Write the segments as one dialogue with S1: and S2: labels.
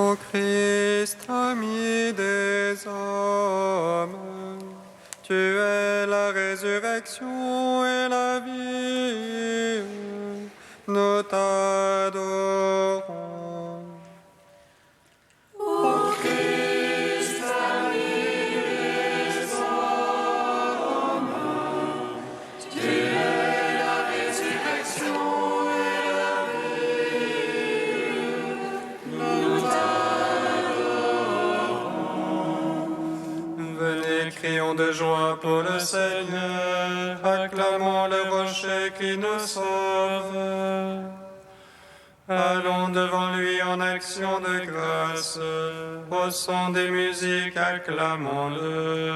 S1: Ô Christ, ami des hommes, tu es la résurrection et la vie. Nous t'adorons.
S2: Ô Christ, ami des hommes, tu es la résurrection et la vie. Nous t'adorons.
S1: Venez, crions de joie pour le Seigneur, acclamons le rocher qui nous sauve. Allons devant lui en action de grâce, au son des musiques, acclamons-le.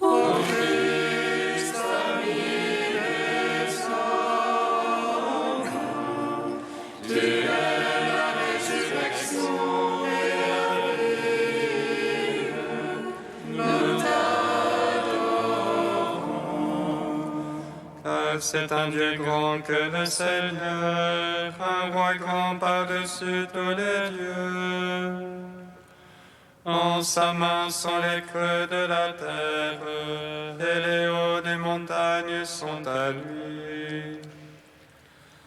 S2: Ô Christ, ami des hommes, tu es la résurrection et la vie. Nous t'adorons.
S1: Car c'est un Dieu grand que le Seigneur, un roi grand par-dessus tous les dieux. En sa main sont les creux de la terre, et les hauts des montagnes sont à lui.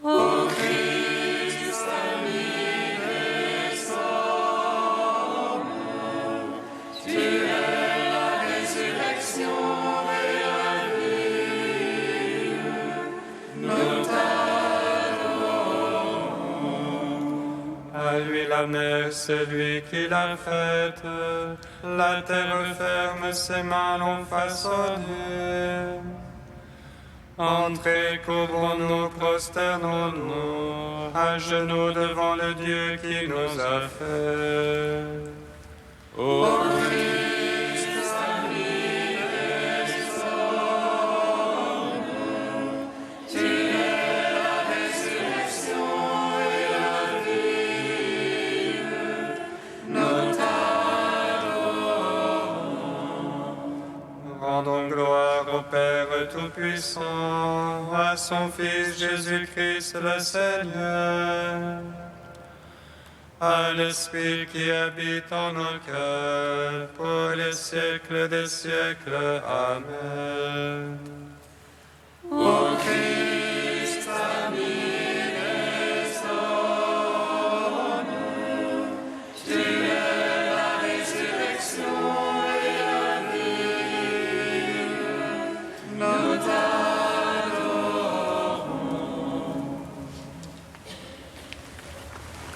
S2: Ô Christ, ami des hommes, tu es la résurrection et la vie. Nous t'adorons.
S1: À lui la mer, c'est lui qui l'a faite, la terre ferme, ses mains l'ont façonnée. Entrez, couvrons-nous, prosternons-nous, à genoux devant le Dieu qui nous a fait.
S2: Ô Christ, ami des hommes, tu es la résurrection et la vie. Nous t'adorons.
S1: Rendons gloire au Père Tout-Puissant, à son Fils Jésus-Christ le Seigneur, à l'Esprit qui habite en nos cœurs, pour les siècles des siècles. Amen.
S2: Ô Christ, ami des hommes, tu es la résurrection et la vie. Nous t'adorons.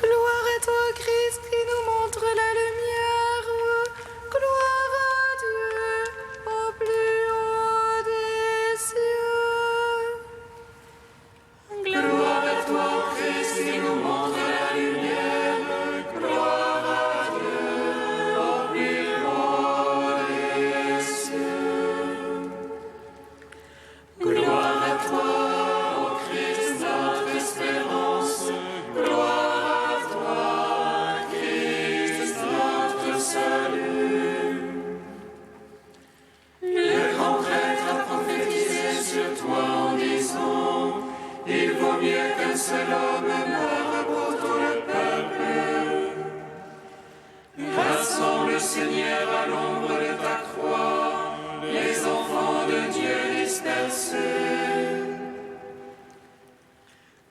S3: Gloire à toi, Christ, qui nous montre la lumière. Gloire à Dieu au plus haut des cieux.
S2: Gloire à toi, Christ, qui nous montre la lumière. Gloire à Dieu au plus haut des cieux. Gloire à toi, ô Christ, notre espérance. Gloire à toi, Christ, notre salut. Le grand prêtre a prophétisé sur toi en disant: il vaut mieux qu'un seul homme meure pour tout le peuple. Rassemble, Seigneur, à l'ombre de ta croix, les enfants de Dieu dispersés.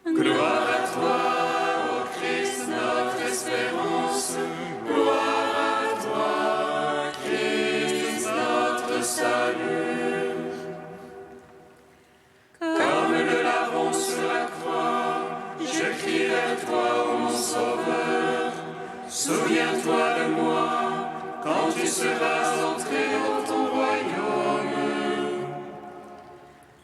S2: Gloire à toi, ô Christ, notre espérance. Gloire à toi, Christ, notre salut. Comme le larron sur la croix, je crie vers toi, ô mon Sauveur. Souviens-toi de moi quand tu seras entré dans ton royaume.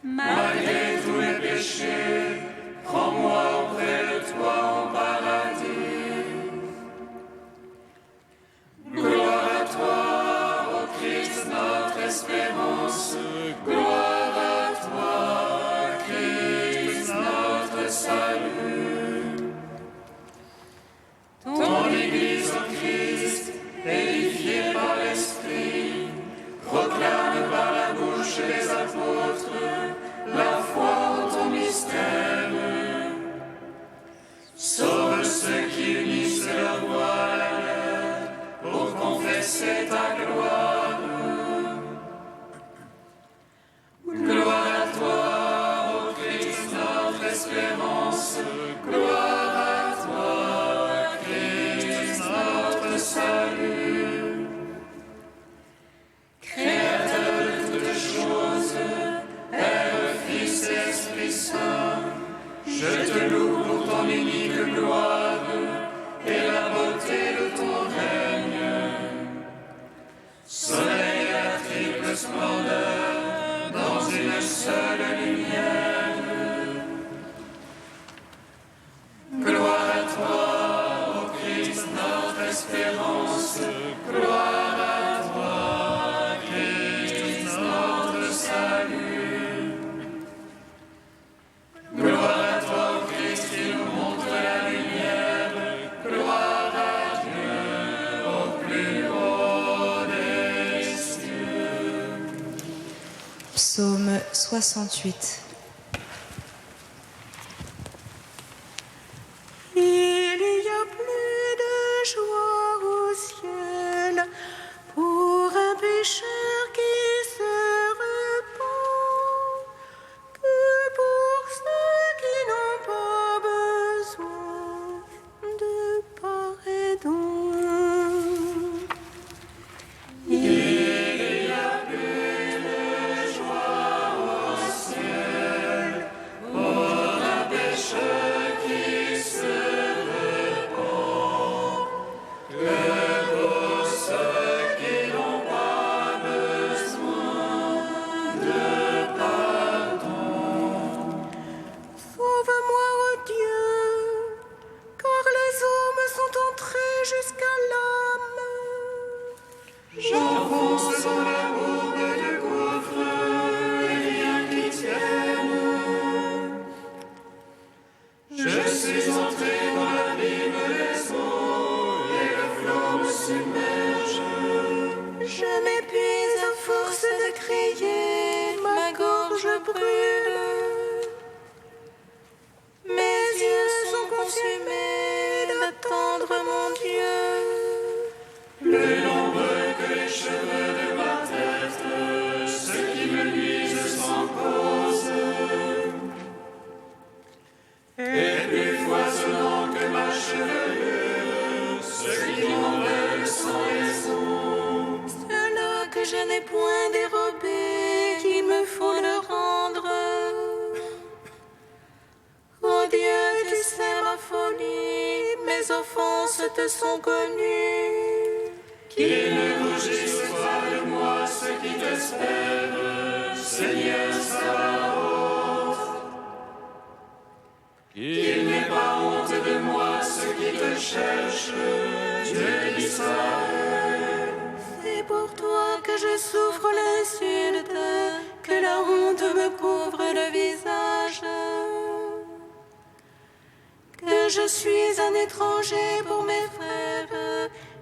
S2: Malgré tous les péchés, prends-moi auprès de toi en paradis. Gloire à toi, ô Christ, notre espérance. Gloire à toi, Christ, notre salut. Ton Église, ô Christ, édifiée par l'Esprit, proclame par la bouche des apôtres la foi en ton mystère. Sauve ceux qui unissent leur clarté de ton règne. Soleil à la triple splendeur, dans une seule lumière. Gloire à toi, ô Christ, notre espérance. Gloire à toi, Christ, notre salut. Gloire à toi, ô Christ, qui nous montre la lumière. Gloire à Dieu, au plus haut des cieux.
S3: Psaume 68. Il y a plus de joie au ciel pour un pécheur qui se repent que pour ceux qui n'ont pas besoin de pardon. Il y a plus de joie au ciel pour un pécheur qui se Sauve-moi, ô Dieu, car les hommes sont entrés jusqu'à l'âme.
S2: J'enfonce dans la bourbe du gouffre, et rien qui tienne. Je suis entré dans l'abîme des eaux, et le flot me submerge.
S3: Je m'épuise à force de crier, ma gorge brûle. Mes yeux sont consumés d'attendre mon Dieu.
S2: Plus nombreux que les cheveux de ma tête, ceux qui me nuisent sans cause. Et plus foisonnant que ma chevelure, ceux qui m'en veulent sans raison.
S3: Ceux-là que je n'ai point dérobé, qu'il me faut le rendre. Oh Dieu, tu sais ma folie, mes offenses te sont connues.
S2: Qu'ils ne rougissent pas de moi ceux qui t'espèrent, Seigneur Sabaoth. Qu'il n'ait pas honte de moi ceux qui te cherchent, Dieu d'Israël.
S3: C'est pour toi que je souffre l'insulte, que la honte me couvre le visage. Que je suis un étranger pour mes frères,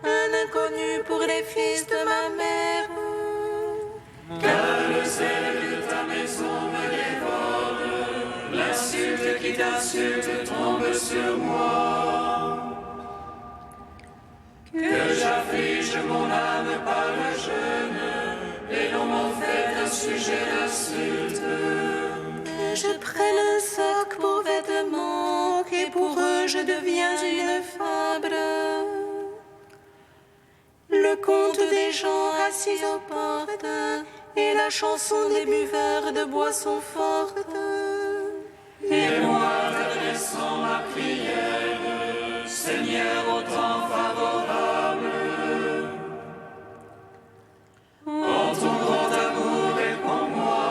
S3: un inconnu pour les fils de ma mère.
S2: Car le zèle de ta maison me dévore, l'insulte qui t'insulte tombe sur moi. Que j'afflige mon âme par le jeûne, et l'on m'en fait un sujet d'insulte.
S3: Que je prenne un sac pour vêtements, et pour eux je deviens une fable. Le conte des gens assis aux portes, et la chanson des buveurs de boissons fortes.
S2: Et moi t'adressant ma prière, Seigneur, au temps favorable. En ton grand amour réponds-moi,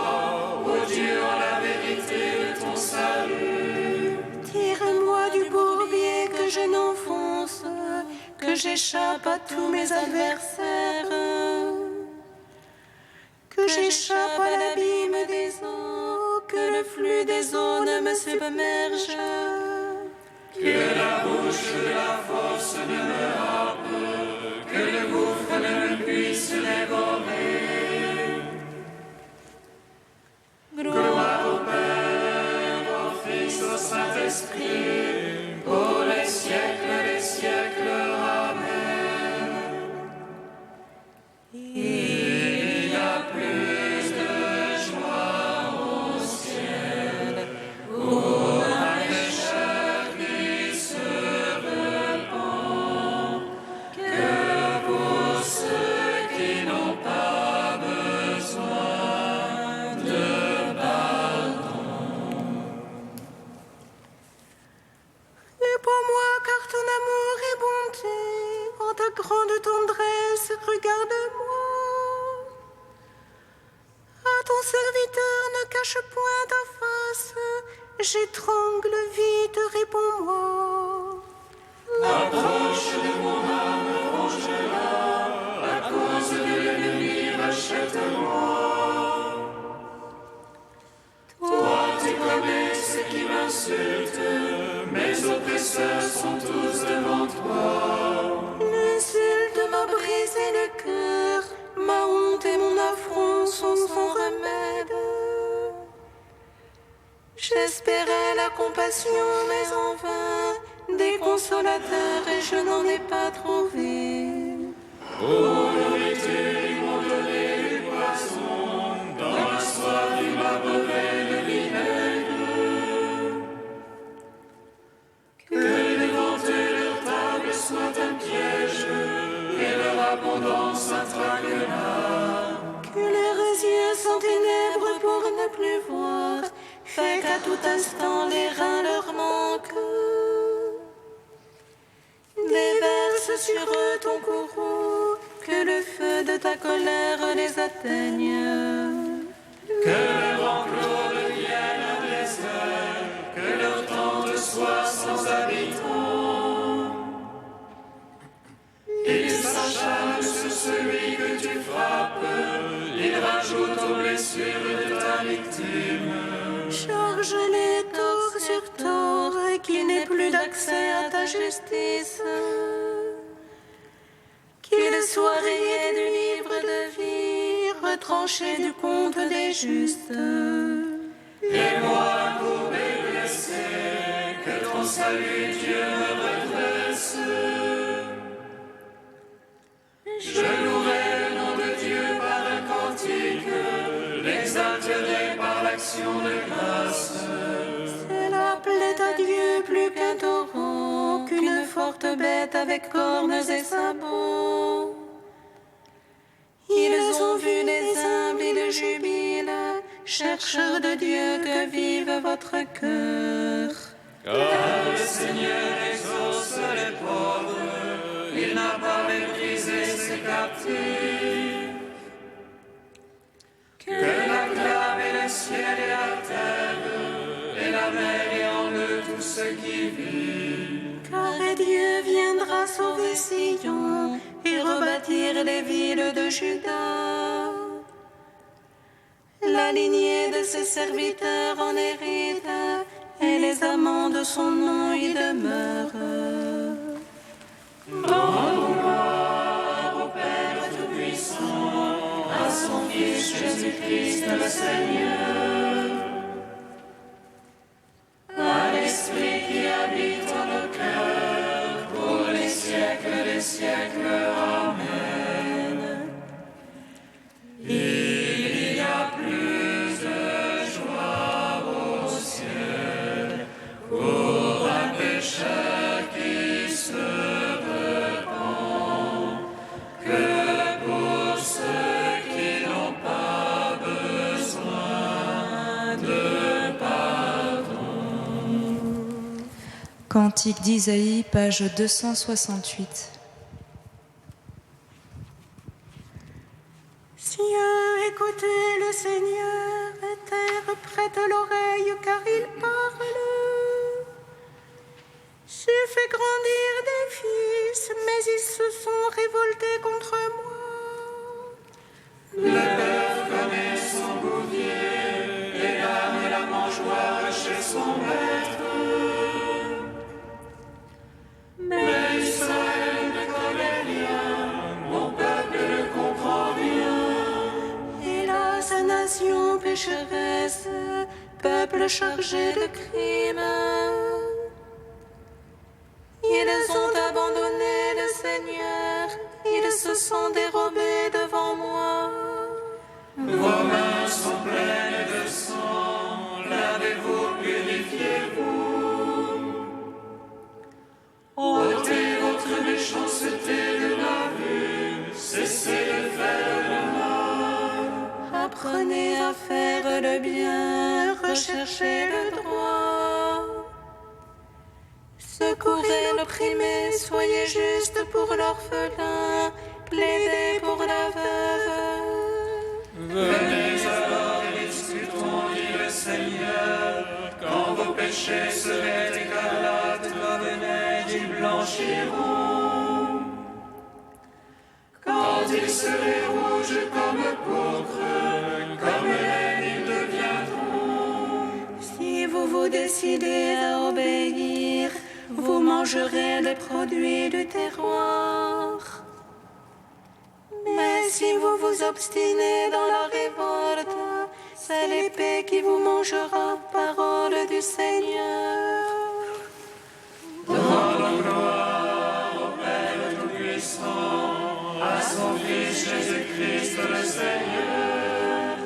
S2: ô Dieu, en la vérité de ton salut.
S3: Tire-moi du bourbier que je n'enfonce, que j'échappe à tous mes adversaires, que j'échappe à l'abîme des eaux, que le flux des eaux ne me submerge.
S2: Que la bouche de la force ne me happe, que le gouffre ne me puisse dévorer. Gloire au Père, au Fils, au Saint-Esprit, pour les siècles des siècles. Amen. Il y a plus de joie au ciel pour un pécheur qui se repent que pour ceux qui n'ont pas besoin de pardon.
S3: cache point ta face, j'étrangle vite, réponds-moi.
S2: Approche de mon âme, range-la, à cause de l'ennemi, rachète-moi. Toi, tu connais ce qui m'insulte, mes oppresseurs sont tous devant toi.
S3: L'insulte m'a brisé le cœur, ma honte et mon affront sont sans remède. J'espérais la compassion, mais en vain, des consolateurs et je n'en ai pas trouvé.
S2: Ô nourriture, ils m'ont donné du poison, dans la soif, ils m'abreuvé le vinaigre. Que devant eux leur table soit un piège, et leur abondance un traquenard.
S3: Que leurs yeux sont ténèbres pour ne plus voir, fait qu'à tout instant les reins leur manquent. Déverse sur eux ton courroux, que le feu de ta colère les atteigne.
S2: Que leur enclos devienne un désert, que leur tente soit sans habitants. Ils s'acharnent sur celui que tu frappes, ils rajoutent aux blessures de ta victime.
S3: Charge-les tort sur tort, qu'il n'ait plus d'accès à ta justice. Qu'ils soient rayés du livre de vie, retranchés du compte des justes.
S2: Et moi, courbé, blessé, que ton salut, Dieu, me redresse. Je louerai le nom de Dieu par un cantique, l'exalterai par l'action de grâce.
S3: Cela plaît à Dieu plus qu'un taureau, qu'une forte bête avec cornes et sabots. Ils ont vu les humbles, ils jubilent, chercheurs de Dieu, que vive votre cœur.
S2: Car le Seigneur exauce les pauvres, il n'a pas méprisé ses captifs. Que l'acclament le ciel et la terre, et la mer et en eux tout ce qui vit.
S3: Car Dieu viendra sauver Sion et rebâtir les villes de Juda. La lignée de ses serviteurs en hérite, et les amants de son nom y demeurent. Rends gloire au Père Tout-Puissant, à son Fils Jésus-Christ le Seigneur, à l'Esprit qui habite en nos cœurs, pour les siècles des siècles. Amen. Il y a plus de joie au ciel pour un pécheur qui se repent que pour ceux qui n'ont pas besoin de pardon.
S4: Cantique d'Isaïe, page 268.
S3: Cieux, écoutez le Seigneur, et terre, prête l'oreille, car il parle. J'ai fait grandir des fils, mais ils se sont révoltés contre moi.
S2: Le bœuf connaît son bouvier, et l'âne la mangeoire chez son maître. Mais Israël ne connaît rien, mon peuple ne comprend rien.
S3: Hélas, nation pécheresse, peuple chargé de crimes. Ils ont abandonné le Seigneur, ils se sont dérobés devant moi.
S2: Vos mains sont pleines de sang, lavez-vous, purifiez-vous. Ôtez votre méchanceté de ma vue, cessez de faire le mal.
S3: Apprenez à faire le bien, recherchez le droit. Secourez l'opprimé, soyez juste pour l'orphelin, Venez alors et discutons, dit
S2: péchés seraient écarlates comme neige, ils blanchiront. Quand ils seraient rouges comme pourpre, comme laine, ils deviendront.
S3: Si vous vous décidez à obéir, vous mangerez des produits du terroir. Mais si vous vous obstinez dans la révolte, c'est l'épée qui vous mangera, parole du Seigneur.
S2: Rendons gloire au Père Tout-Puissant, à son Fils Jésus-Christ le Seigneur,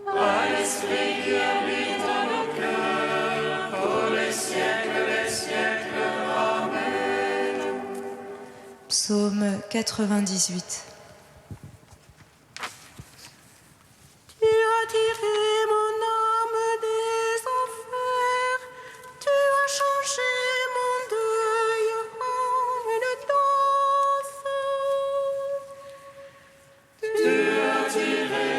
S2: à l'Esprit qui habite en nos cœurs, pour les siècles des siècles. Amen.
S4: Psaume 98.
S3: Tu as tiré mon âme des enfers, tu as changé mon deuil en une danse.
S2: Tu as tiré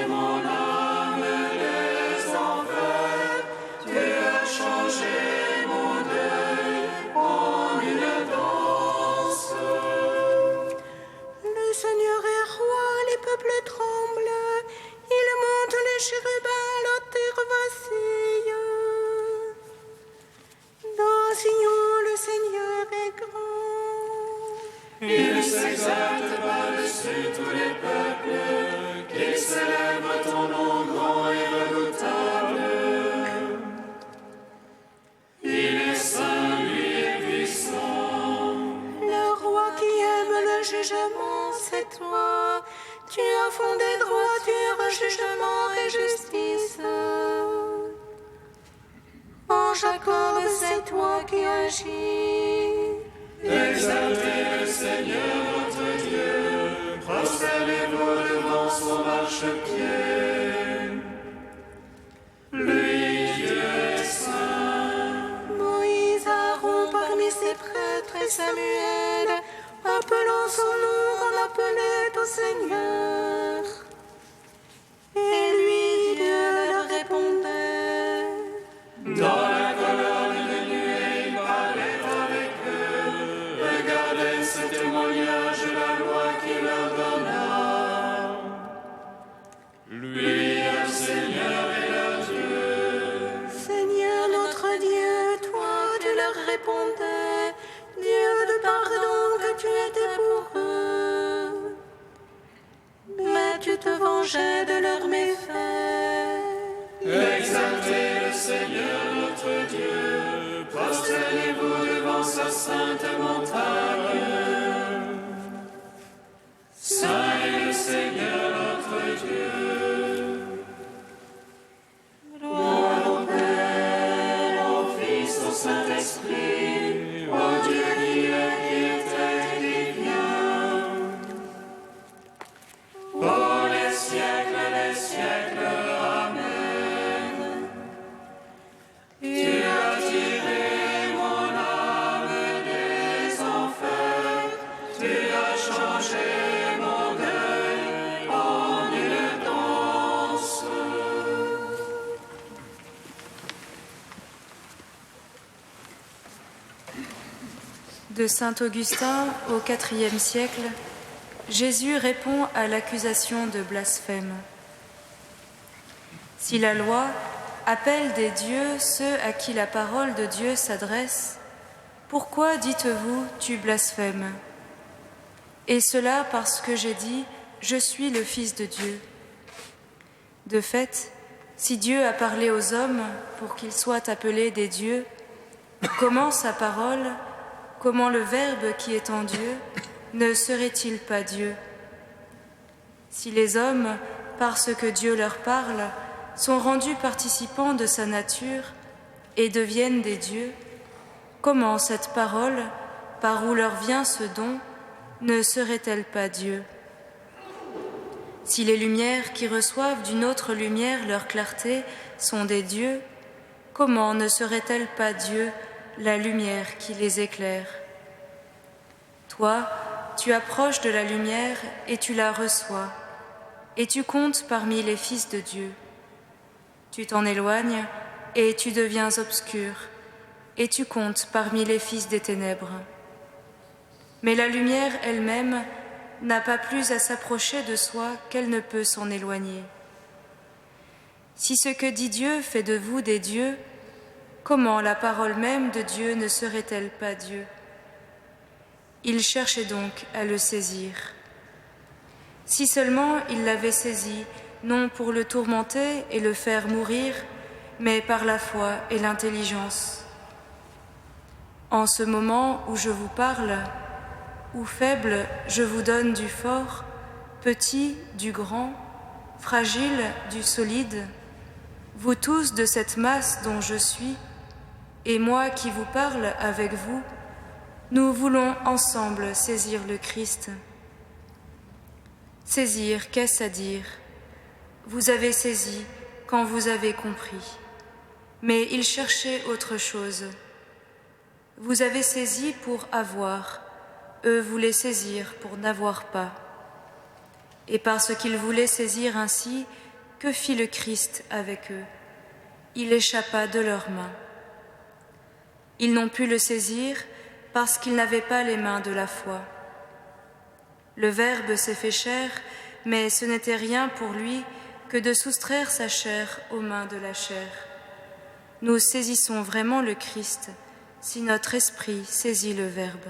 S2: mon âme des enfers, tu as changé mon deuil en une danse.
S3: Le Seigneur est roi, les peuples tremblent, il monte les chérubins, la terre vacille. Dans Sion, le Seigneur est grand.
S2: Il s'exalte par-dessus tous les peuples, qu'il célèbre ton nom grand et redoutable. Il est saint, lui est puissant.
S3: Le roi qui aime le jugement, c'est toi. Tu as fondé droiture, jugement et justice. En Jacob, c'est toi qui agis.
S2: Exaltez le Seigneur notre Dieu, prosternez-vous devant son marchepied. Lui, Dieu est saint.
S3: Moïse, Aaron parmi ses prêtres et Samuel, appelant son nom, on appelait au Seigneur. Et lui, Dieu leur répondait.
S2: Dans la colonne de nuée, il parlait avec eux. Regardez ce témoignage, la loi qu'il leur donna. Lui, leur Seigneur et leur Dieu.
S3: Seigneur notre Dieu, toi tu leur répondais, Dieu de pardon que tu étais pour eux. Mais tu te vengeais de leurs méfaits.
S2: Exaltez le Seigneur notre Dieu, prosternez-vous devant sa sainte montagne. Saint est le Seigneur notre Dieu. Gloire au Père, au Fils, au Saint-Esprit, au Dieu qui est, qui était et qui vient. Pour les siècles des siècles. Amen. Tu as tiré mon âme des enfers, tu as changé mon deuil en une danse.
S4: De saint Augustin au IVe siècle, Jésus répond à l'accusation de blasphème. Si la loi appelle des dieux ceux à qui la parole de Dieu s'adresse, pourquoi dites-vous « tu blasphèmes » ? Et cela parce que j'ai dit « je suis le Fils de Dieu ». De fait, si Dieu a parlé aux hommes pour qu'ils soient appelés des dieux, comment sa parole, comment le Verbe qui est en Dieu, ne serait-il pas Dieu ? Si les hommes, parce que Dieu leur parle, sont rendus participants de sa nature et deviennent des dieux, comment cette parole, par où leur vient ce don, ne serait-elle pas Dieu ? Si les lumières qui reçoivent d'une autre lumière leur clarté sont des dieux, comment ne serait-elle pas Dieu, la lumière qui les éclaire ? Toi, tu approches de la lumière et tu la reçois, et tu comptes parmi les fils de Dieu. Tu t'en éloignes et tu deviens obscur, et tu comptes parmi les fils des ténèbres. Mais la lumière elle-même n'a pas plus à s'approcher de soi qu'elle ne peut s'en éloigner. Si ce que dit Dieu fait de vous des dieux, comment la parole même de Dieu ne serait-elle pas Dieu? Il cherchait donc à le saisir. Si seulement il l'avait saisi, non pour le tourmenter et le faire mourir, mais par la foi et l'intelligence. En ce moment où je vous parle, où faible je vous donne du fort, petit du grand, fragile du solide, vous tous de cette masse dont je suis, et moi qui vous parle avec vous, nous voulons ensemble saisir le Christ. Saisir, qu'est-ce à dire? Vous avez saisi quand vous avez compris. Mais il cherchait autre chose. Vous avez saisi pour avoir, eux voulaient saisir pour n'avoir pas. Et parce qu'ils voulaient saisir ainsi, que fit le Christ avec eux? Il échappa de leurs mains. Ils n'ont pu le saisir parce qu'ils n'avaient pas les mains de la foi. Le Verbe s'est fait chair, mais ce n'était rien pour lui que de soustraire sa chair aux mains de la chair. Nous saisissons vraiment le Christ si notre esprit saisit le Verbe.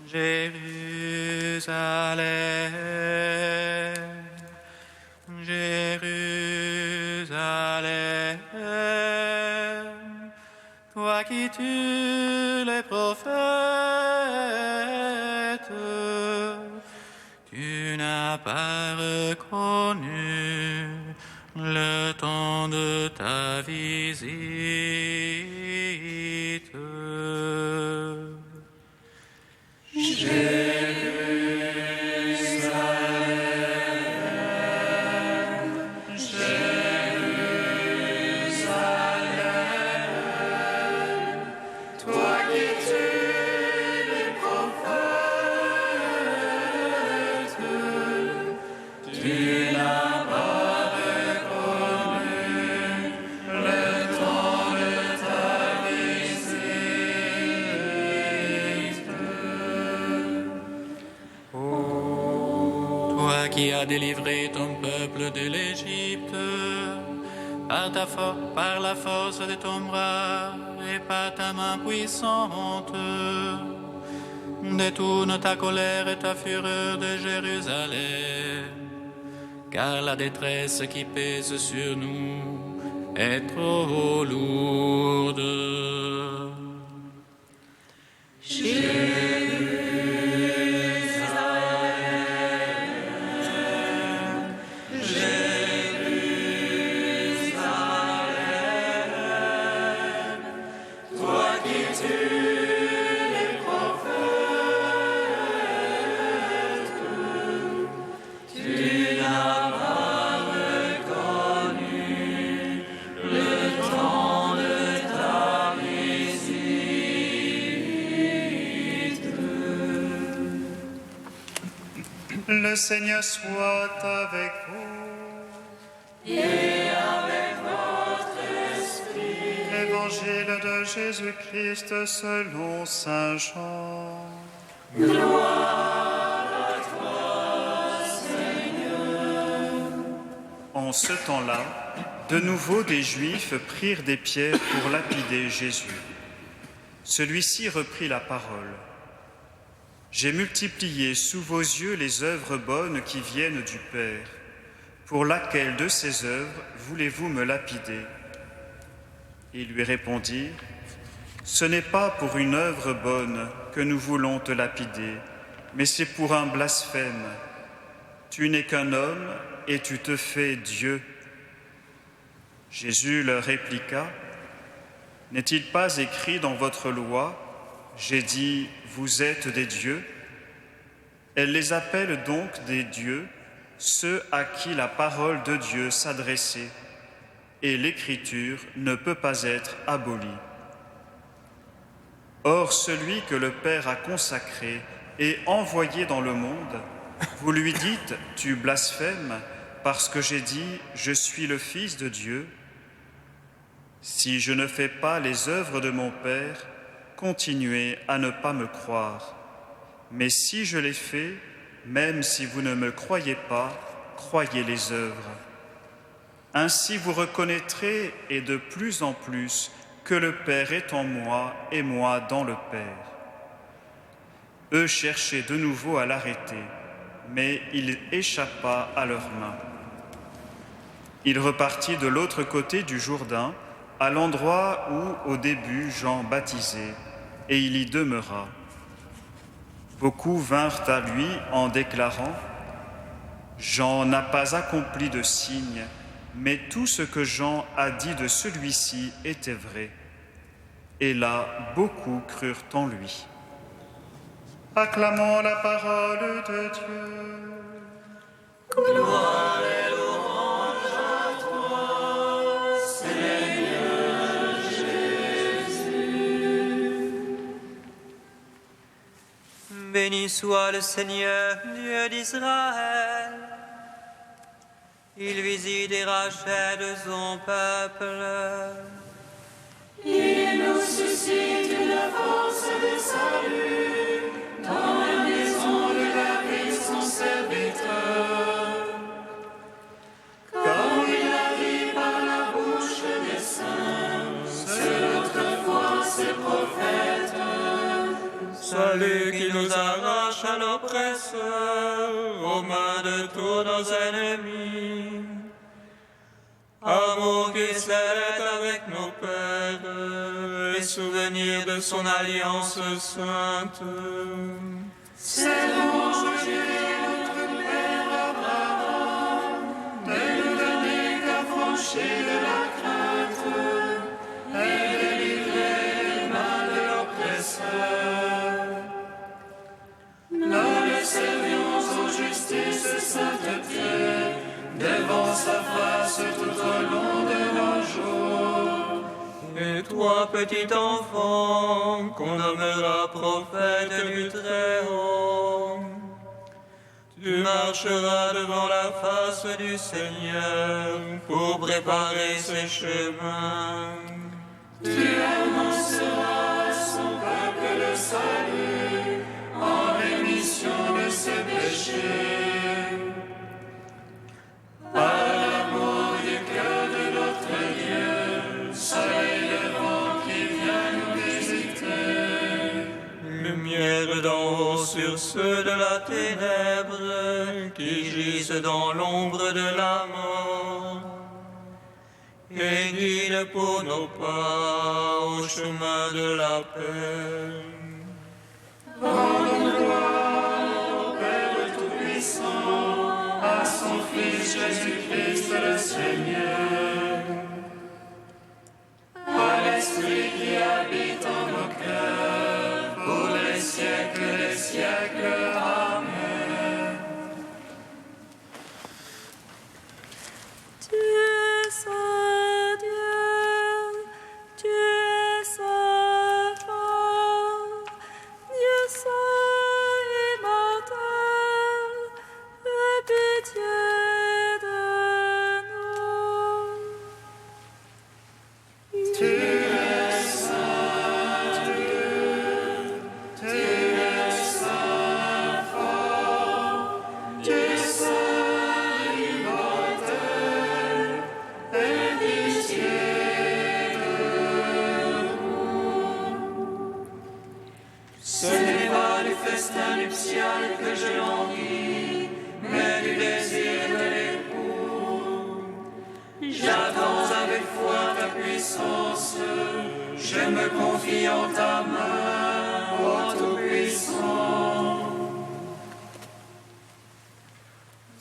S1: Jérusalem, Jérusalem, toi qui tues les prophètes, tu n'as pas reconnu le temps de ta visite. Qui a délivré ton peuple de l'Égypte par la force de ton bras et par ta main puissante. Détourne ta colère et ta fureur de Jérusalem, car la détresse qui pèse sur nous est trop lourde.
S5: Le Seigneur soit avec vous.
S2: Et avec votre esprit.
S5: Évangile de Jésus-Christ selon saint Jean.
S2: Gloire à toi, Seigneur.
S5: En ce temps-là, de nouveau des Juifs prirent des pierres pour lapider Jésus. Celui-ci reprit la parole. J'ai multiplié sous vos yeux les œuvres bonnes qui viennent du Père. Pour laquelle de ces œuvres voulez-vous me lapider? Ils lui répondirent, « Ce n'est pas pour une œuvre bonne que nous voulons te lapider, mais c'est pour un blasphème. Tu n'es qu'un homme et tu te fais Dieu. » Jésus leur répliqua, « N'est-il pas écrit dans votre loi, j'ai dit, vous êtes des dieux ?» Elle les appelle donc des dieux, ceux à qui la parole de Dieu s'adressait, et l'Écriture ne peut pas être abolie. Or, celui que le Père a consacré et envoyé dans le monde, vous lui dites, tu blasphèmes, parce que j'ai dit, je suis le Fils de Dieu. Si je ne fais pas les œuvres de mon Père, continuez à ne pas me croire. Mais si je les fais, même si vous ne me croyez pas, croyez les œuvres. Ainsi vous reconnaîtrez, et de plus en plus, que le Père est en moi et moi dans le Père. Eux cherchaient de nouveau à l'arrêter, mais il échappa à leurs mains. Il repartit de l'autre côté du Jourdain, à l'endroit où, au début, Jean baptisait, et il y demeura. Beaucoup vinrent à lui en déclarant « Jean n'a pas accompli de signe, mais tout ce que Jean a dit de celui-ci était vrai. » Et là, beaucoup crurent en lui. Acclamons la parole de Dieu.
S2: Gloire et louange à toi, Seigneur Jésus.
S6: Béni soit le Seigneur, Dieu d'Israël. Il visite et rachète son peuple.
S2: Il nous suscite une force de salut dans la maison de David, son serviteur. Comme il a dit par la bouche des saints, c'est autrefois ses prophètes.
S6: Celui qui nous arrache à l'oppresseur, aux mains de tous nos ennemis. Amour qui s'élève avec nos pères, et souvenir de son alliance sainte.
S2: C'est l'ange notre Père Abraham, de nous donner d'affranchir de la crainte et de livrer les mains de l'oppresseur. Nous le servions en justice et sainteté, devant sa face tout au long de nos jours.
S6: Et toi, petit enfant, qu'on nommera prophète du Très-Haut, tu marcheras devant la face du Seigneur pour préparer ses chemins.
S2: Tu annonceras à son peuple le salut, en rémission de ses péchés. Par l'amour du cœur de notre Dieu, soleil levant qui vient nous visiter.
S6: Lumière d'en haut sur ceux de la ténèbre qui gisent dans l'ombre de la mort. Et guide pour nos pas au chemin de la paix.
S2: Rendons gloire au Père Tout-Puissant, à son Fils Jésus-Christ le Seigneur, à l'Esprit qui habite en nos cœurs, pour les siècles des siècles. Amen.
S3: Tu es saint Dieu, tu es saint fort, Dieu saint immortel, aie pitié de
S2: puissance, je me confie en ta main, ô Tout-Puissant.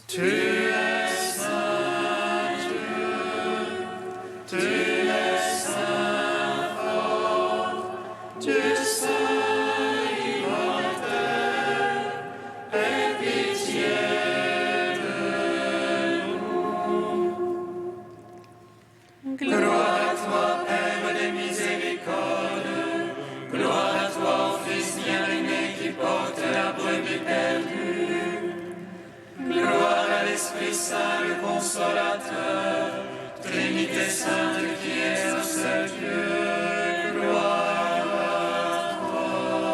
S2: Tu es saint Dieu, tu es saint fort, Dieu saint immortel, aie pitié de nous. Gloire à toi, Père des miséricordes, gloire à toi, Fils bien-aimé qui porte la brebis perdue. Gloire à l'Esprit Saint, le Consolateur, Trinité Sainte qui est un seul Dieu, gloire à toi.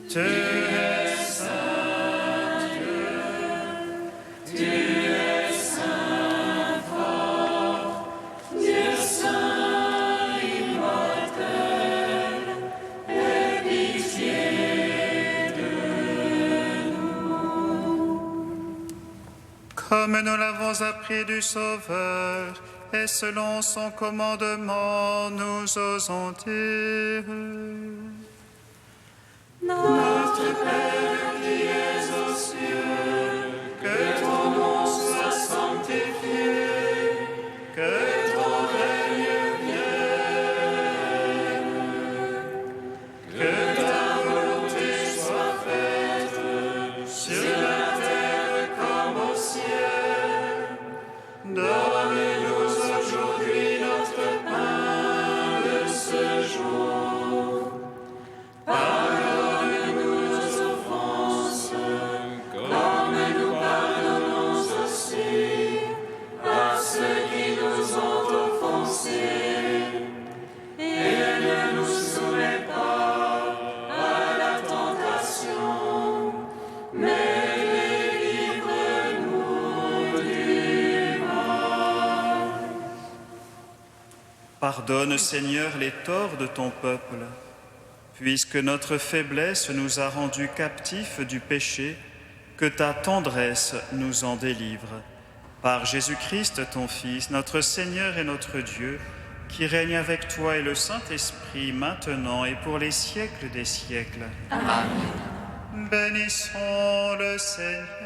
S2: Tu es saint Dieu, tu es saint fort, Dieu saint immortel, aie pitié.
S5: Comme nous l'avons appris du Sauveur, et selon son commandement, nous osons dire:
S2: Notre Père qui es aux cieux, que ton nom soit sanctifié, que ton règne vienne, que ta volonté soit faite sur la terre comme au ciel. Donne-nous aujourd'hui notre pain de ce jour. Pardonne-nous nos offenses, comme nous pardonnons aussi à ceux qui nous ont offensés. Et ne nous soumets pas à la tentation, mais délivre-nous du mal.
S5: Pardonne, Seigneur, les torts de ton peuple, puisque notre faiblesse nous a rendus captifs du péché, que ta tendresse nous en délivre. Par Jésus-Christ, ton Fils, notre Seigneur et notre Dieu, qui règne avec toi et le Saint-Esprit, maintenant et pour les siècles des siècles.
S3: Amen.
S5: Bénissons le Seigneur.